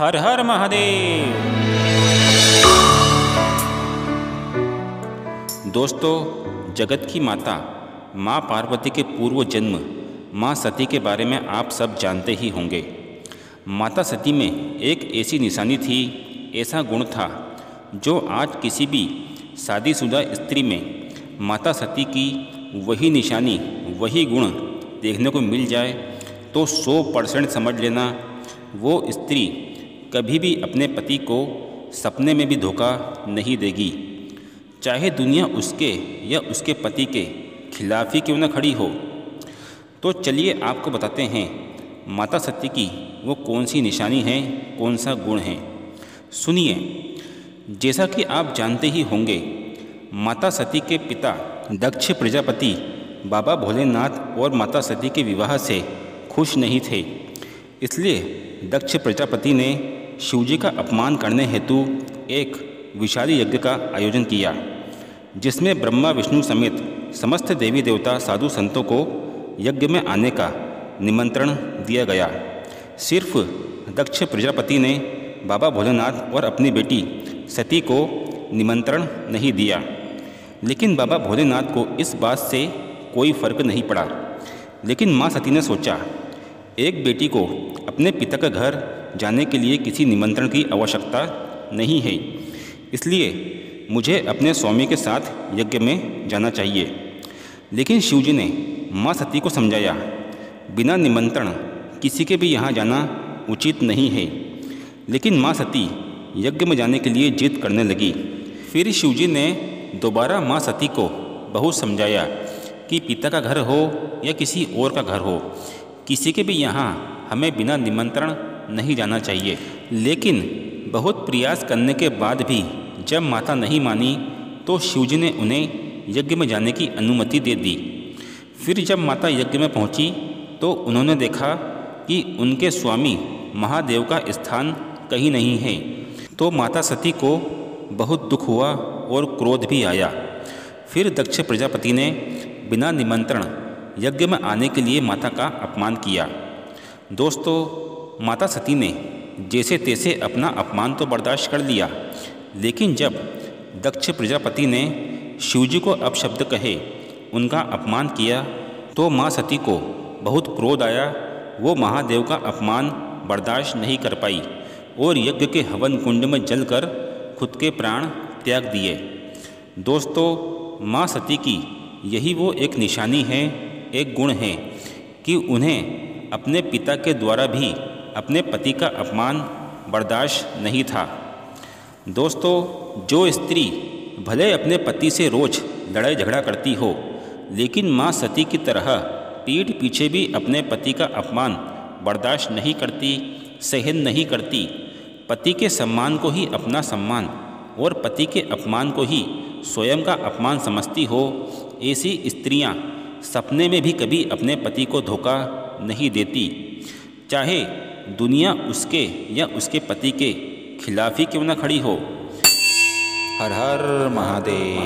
हर हर महादेव। दोस्तों, जगत की माता माँ पार्वती के पूर्व जन्म माँ सती के बारे में आप सब जानते ही होंगे। माता सती में एक ऐसी निशानी थी, ऐसा गुण था जो आज किसी भी शादीशुदा स्त्री में माता सती की वही निशानी, वही गुण देखने को मिल जाए तो 100% समझ लेना वो स्त्री कभी भी अपने पति को सपने में भी धोखा नहीं देगी, चाहे दुनिया उसके या उसके पति के खिलाफ ही क्यों न खड़ी हो। तो चलिए आपको बताते हैं माता सती की वो कौन सी निशानी है, कौन सा गुण है। सुनिए। जैसा कि आप जानते ही होंगे, माता सती के पिता दक्ष प्रजापति बाबा भोलेनाथ और माता सती के विवाह से खुश नहीं थे। इसलिए दक्ष प्रजापति ने शिवजी का अपमान करने हेतु एक विशाल यज्ञ का आयोजन किया, जिसमें ब्रह्मा विष्णु समेत समस्त देवी देवता साधु संतों को यज्ञ में आने का निमंत्रण दिया गया। सिर्फ दक्ष प्रजापति ने बाबा भोलेनाथ और अपनी बेटी सती को निमंत्रण नहीं दिया, लेकिन बाबा भोलेनाथ को इस बात से कोई फर्क नहीं पड़ा। लेकिन माँ सती ने सोचा, एक बेटी को अपने पिता का घर जाने के लिए किसी निमंत्रण की आवश्यकता नहीं है, इसलिए मुझे अपने स्वामी के साथ यज्ञ में जाना चाहिए। लेकिन शिवजी ने माँ सती को समझाया, बिना निमंत्रण किसी के भी यहाँ जाना उचित नहीं है। लेकिन माँ सती यज्ञ में जाने के लिए जिद करने लगी। फिर शिवजी ने दोबारा माँ सती को बहुत समझाया कि पिता का घर हो या किसी और का घर हो, किसी के भी यहाँ हमें बिना निमंत्रण नहीं जाना चाहिए। लेकिन बहुत प्रयास करने के बाद भी जब माता नहीं मानी तो शिवजी ने उन्हें यज्ञ में जाने की अनुमति दे दी। फिर जब माता यज्ञ में पहुंची तो उन्होंने देखा कि उनके स्वामी महादेव का स्थान कहीं नहीं है। तो माता सती को बहुत दुख हुआ और क्रोध भी आया। फिर दक्ष प्रजापति ने बिना निमंत्रण यज्ञ में आने के लिए माता का अपमान किया। दोस्तों, माता सती ने जैसे तैसे अपना अपमान तो बर्दाश्त कर लिया, लेकिन जब दक्ष प्रजापति ने शिवजी को अपशब्द कहे, उनका अपमान किया, तो माँ सती को बहुत क्रोध आया। वो महादेव का अपमान बर्दाश्त नहीं कर पाई और यज्ञ के हवन कुंड में जलकर खुद के प्राण त्याग दिए। दोस्तों, माँ सती की यही वो एक निशानी है, एक गुण है कि उन्हें अपने पिता के द्वारा भी अपने पति का अपमान बर्दाश्त नहीं था। दोस्तों, जो स्त्री भले अपने पति से रोज लड़ाई झगड़ा करती हो, लेकिन माँ सती की तरह पीठ पीछे भी अपने पति का अपमान बर्दाश्त नहीं करती, सहन नहीं करती, पति के सम्मान को ही अपना सम्मान और पति के अपमान को ही स्वयं का अपमान समझती हो, ऐसी स्त्रियां सपने में भी कभी अपने पति को धोखा नहीं देती, चाहे दुनिया उसके या उसके पति के खिलाफ ही क्यों न खड़ी हो। हर हर महादेव।